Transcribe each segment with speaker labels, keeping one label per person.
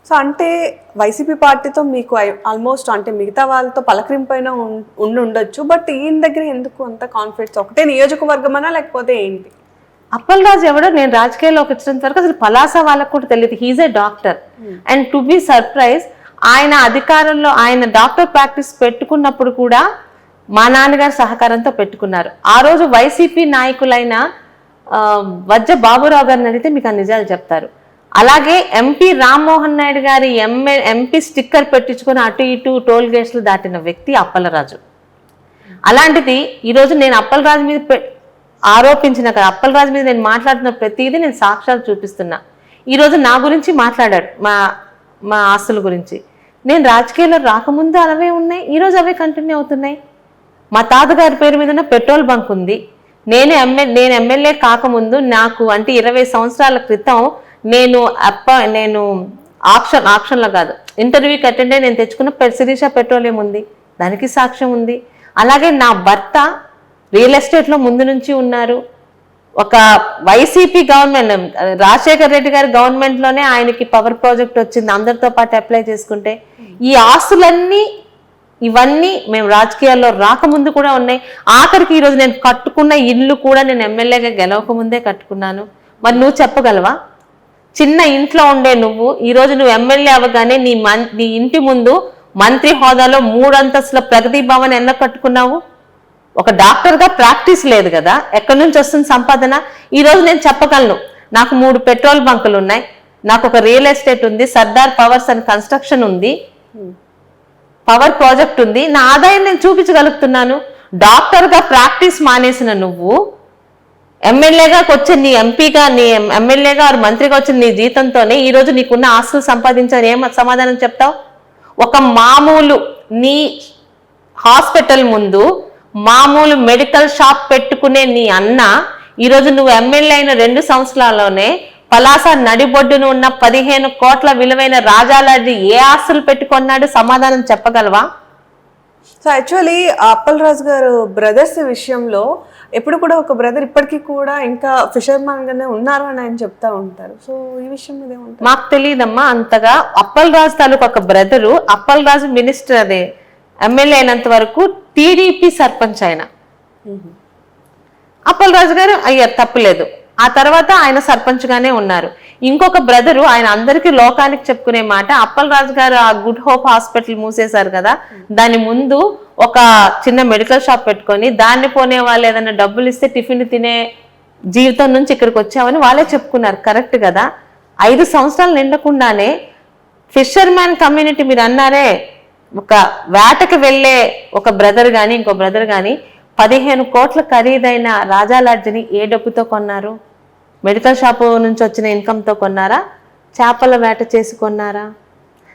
Speaker 1: So అంటే YCP పార్టీతో మీకు ఆల్మోస్ట్ అంటే మిగతా వాళ్ళతో పలకరింపైన ఉండొచ్చు. బట్ ఈయన దగ్గర ఎందుకు అంత కాన్ఫిడెన్స్? ఒకటే నియోజకవర్గమనా లేకపోతే ఏంటి?
Speaker 2: అప్పల్ రాజు ఎవడో నేను రాజకీయాల్లోకి వచ్చినంత వరకు అసలు పలాస వాళ్ళకు కూడా తెలియదు. He's a doctor and to be surprise ఆయన అధికారంలో ఆయన డాక్టర్ ప్రాక్టీస్ పెట్టుకున్నప్పుడు కూడా మా నాన్నగారు సహకారంతో పెట్టుకున్నారు. ఆ రోజు వైసీపీ నాయకులైన వజ్జ బాబురావు గారిని అడిగితే మీకు ఆ నిజాలు చెప్తారు. అలాగే ఎంపీ రామ్మోహన్ నాయుడు గారి ఎంపీ స్టిక్కర్ పెట్టించుకొని అటు ఇటు టోల్ గేట్స్లు దాటిన వ్యక్తి అప్పలరాజు. అలాంటిది ఈరోజు నేను అప్పలరాజు మీద ఆరోపించిన అప్పలరాజు మీద నేను మాట్లాడుతున్న ప్రతిదీ నేను సాక్ష్యాలు చూపిస్తున్నా. ఈరోజు నా గురించి మాట్లాడాడు, మా ఆస్తుల గురించి. నేను రాజకీయాల్లో రాకముందు అవే ఉన్నాయి, ఈరోజు అవే కంటిన్యూ అవుతున్నాయి. మా తాతగారి పేరు మీద ఉన్న పెట్రోల్ బంక్ ఉంది. నేను ఎమ్మెల్యే కాకముందు నాకు అంటే 20 సంవత్సరాల క్రితం నేను ఆప్షన్లో కాదు ఇంటర్వ్యూకి అటెండ్ అయ్యి నేను తెచ్చుకున్న శిరీష పెట్రోలియం ఉంది, దానికి సాక్ష్యం ఉంది. అలాగే నా భర్త రియల్ ఎస్టేట్లో ముందు నుంచి ఉన్నారు. ఒక వైసీపీ గవర్నమెంట్ రాజశేఖర్ రెడ్డి గారి గవర్నమెంట్లోనే ఆయనకి పవర్ ప్రాజెక్ట్ వచ్చింది అందరితో పాటు అప్లై చేసుకుంటే. ఈ ఆస్తులన్నీ ఇవన్నీ మేము రాజకీయాల్లో రాకముందు కూడా ఉన్నాయి. ఆఖరికి ఈరోజు నేను కట్టుకున్న ఇల్లు కూడా నేను ఎమ్మెల్యేగా గెలవకముందే కట్టుకున్నాను. మరి నువ్వు చెప్పగలవా? చిన్న ఇంట్లో ఉండే నువ్వు ఈరోజు నువ్వు ఎమ్మెల్యే అవ్వగానే నీ ఇంటి ముందు మంత్రి హోదాలో 3 అంతస్తుల ప్రగతి భవన్ ఎలా కట్టుకున్నావు? ఒక డాక్టర్గా ప్రాక్టీస్ లేదు కదా, ఎక్కడి నుంచి వస్తుంది సంపాదన? ఈరోజు నేను చెప్పగలను, నాకు 3 పెట్రోల్ బంకులు ఉన్నాయి, నాకు ఒక రియల్ ఎస్టేట్ ఉంది, సర్దార్ పవర్స్ అండ్ కన్స్ట్రక్షన్ ఉంది, పవర్ ప్రాజెక్ట్ ఉంది, నా ఆదాయం నేను చూపించగలుగుతున్నాను. డాక్టర్గా ప్రాక్టీస్ మానేసిన నువ్వు ఎమ్మెల్యేగా వచ్చే నీ ఎంపీగా నీ ఎమ్మెల్యేగా మంత్రిగా వచ్చిన నీ జీతంతోనే ఈరోజు నీకున్న ఆస్తులు సంపాదించాలని ఏం సమాధానం చెప్తావు? ఒక మామూలు నీ హాస్పిటల్ ముందు మామూలు మెడికల్ షాప్ పెట్టుకునే నీ అన్న ఈరోజు నువ్వు ఎమ్మెల్యే అయిన 2 సంవత్సరాల్లోనే పలాస నడిబొడ్డును ఉన్న 15 కోట్ల విలువైన రాజాలాంటి ఏ ఆస్తులు పెట్టుకున్నాడు? సమాధానం చెప్పగలవా?
Speaker 1: సో యాక్చువల్లీ అప్పలరాజు గారు బ్రదర్స్ విషయంలో ఎప్పుడు కూడా ఒక బ్రదర్ ఇప్పటికీ కూడా ఇంకా ఫిషర్మాన్ గానే ఉన్నారు అని ఆయన చెప్తా ఉంటారు. సో ఈ విషయం మీద ఏమంటారు?
Speaker 2: మాకు తెలియదమ్మా అంతగా. అప్పలరాజు తాలూకు ఒక బ్రదరు అప్పలరాజు మినిస్టర్ అదే ఎమ్మెల్యే అయినంత వరకు టీడీపీ సర్పంచ్ ఆయన. అప్పలరాజు గారు అయ్యారు, తప్పులేదు. ఆ తర్వాత ఆయన సర్పంచ్ గానే ఉన్నారు. ఇంకొక బ్రదరు ఆయన అందరికీ లోకానికి చెప్పుకునే మాట, అప్పలరాజు గారు ఆ గుడ్ హోప్ హాస్పిటల్ మూసేశారు కదా, దాని ముందు ఒక చిన్న మెడికల్ షాప్ పెట్టుకొని దాన్ని పోనే వాళ్ళు ఏదైనా డబ్బులు ఇస్తే టిఫిన్ తినే జీవితం నుంచి ఇక్కడికి వచ్చామని వాళ్ళే చెప్పుకున్నారు. కరెక్ట్ కదా? 5 సంవత్సరాలు నిండకుండానే ఫిషర్మ్యాన్ కమ్యూనిటీ మీరు అన్నారే, ఒక వేటకి వెళ్ళే ఒక బ్రదర్ కానీ ఇంకో బ్రదర్ కానీ 15 కోట్ల ఖరీదైన రాజా లాడ్జిని ఏ డబ్బుతో కొన్నారు? మెడికల్ షాపు నుంచి వచ్చిన ఇన్కమ్తో కొన్నారా? చేపల వేట చేసి కొన్నారా?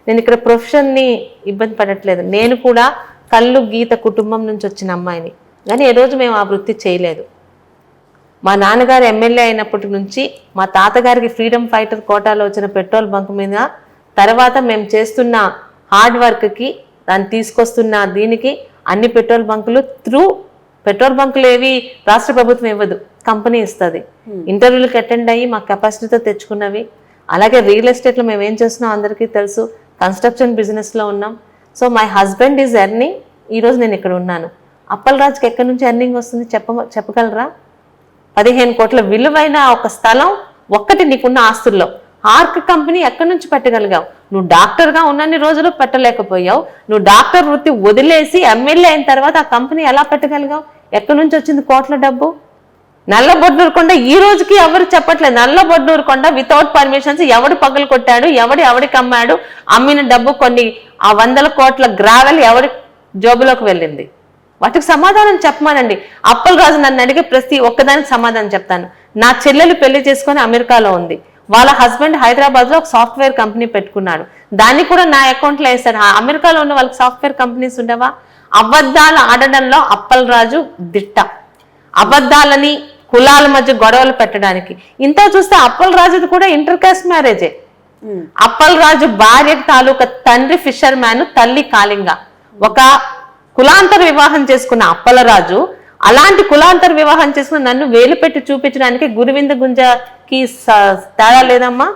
Speaker 2: నేను ఇక్కడ ప్రొఫెషన్ని ఇబ్బంది పడట్లేదు. నేను కూడా కళ్ళు గీత కుటుంబం నుంచి వచ్చిన అమ్మాయిని, కానీ ఏ రోజు మేము ఆ వృత్తి చేయలేదు. మా నాన్నగారు ఎమ్మెల్యే అయినప్పటి నుంచి మా తాతగారికి ఫ్రీడమ్ ఫైటర్ కోటాలో వచ్చిన పెట్రోల్ బంక్ మీద తర్వాత మేము చేస్తున్న హార్డ్ వర్క్కి దాన్ని తీసుకొస్తున్న దీనికి అన్ని పెట్రోల్ బంకులు పెట్రోల్ బంకులు ఏవి రాష్ట్ర ప్రభుత్వం ఇవ్వదు, కంపెనీ ఇస్తుంది. ఇంటర్వ్యూలకు అటెండ్ అయ్యి మా కెపాసిటీతో తెచ్చుకున్నవి. అలాగే రియల్ ఎస్టేట్లో మేము ఏం చేస్తున్నాం అందరికీ తెలుసు, కన్స్ట్రక్షన్ బిజినెస్లో ఉన్నాం. So my husband is earning. ఈరోజు నేను ఇక్కడ ఉన్నాను. అప్పలరాజుకి ఎక్కడి నుంచి ఎర్నింగ్ వస్తుంది చెప్పగలరా? 15 కోట్ల విలువైన ఒక స్థలం ఒక్కటి నీకున్న ఆస్తుల్లో. ఆర్క్ కంపెనీ ఎక్కడి నుంచి పెట్టగలిగావు? నువ్వు డాక్టర్గా ఉన్నన్ని రోజులు పెట్టలేకపోయావు. నువ్వు డాక్టర్ వృత్తి వదిలేసి ఎమ్మెల్యే అయిన తర్వాత ఆ కంపెనీ ఎలా పెట్టగలిగావు? ఎక్కడి నుంచి వచ్చింది కోట్ల డబ్బు? నల్లబొడ్డూరు కొండ ఈ రోజుకి ఎవరు చెప్పట్లేదు. నల్లబొడ్డూరు కొండ వితౌట్ పర్మిషన్స్ ఎవడు పగలు కొట్టాడు, ఎవడికి అమ్మాడు, అమ్మిన డబ్బు కొన్ని ఆ 100 కోట్ల గ్రావెల్ ఎవడి జోబులోకి వెళ్ళింది? వాటికి సమాధానం చెప్పమానండి. అప్పలరాజు నన్ను అడిగే ప్రతి ఒక్కదానికి సమాధానం చెప్తాను. నా చెల్లెలు పెళ్లి చేసుకొని అమెరికాలో ఉంది, వాళ్ళ హస్బెండ్ హైదరాబాద్లో ఒక సాఫ్ట్వేర్ కంపెనీ పెట్టుకున్నాడు, దాన్ని కూడా నా అకౌంట్లో వేస్తాడు. అమెరికాలో ఉన్న వాళ్ళకి సాఫ్ట్వేర్ కంపెనీస్ ఉండవా? అబద్ధాలు ఆడడంలో అప్పలరాజు దిట్ట. అబద్ధాలని కులాల మధ్య గొడవలు పెట్టడానికి. ఇంత చూస్తే అప్పలరాజుది కూడా ఇంటర్ కాస్ట్ మ్యారేజే. అప్పలరాజు భార్య తాలూకా తండ్రి ఫిషర్ మ్యాన్, తల్లి కాళింగ. ఒక కులాంతర వివాహం చేసుకున్న అప్పలరాజు అలాంటి కులాంతర వివాహం చేసుకుని నన్ను వేలు పెట్టి చూపించడానికి గురువింద గుంజకి తేడా లేదమ్మా.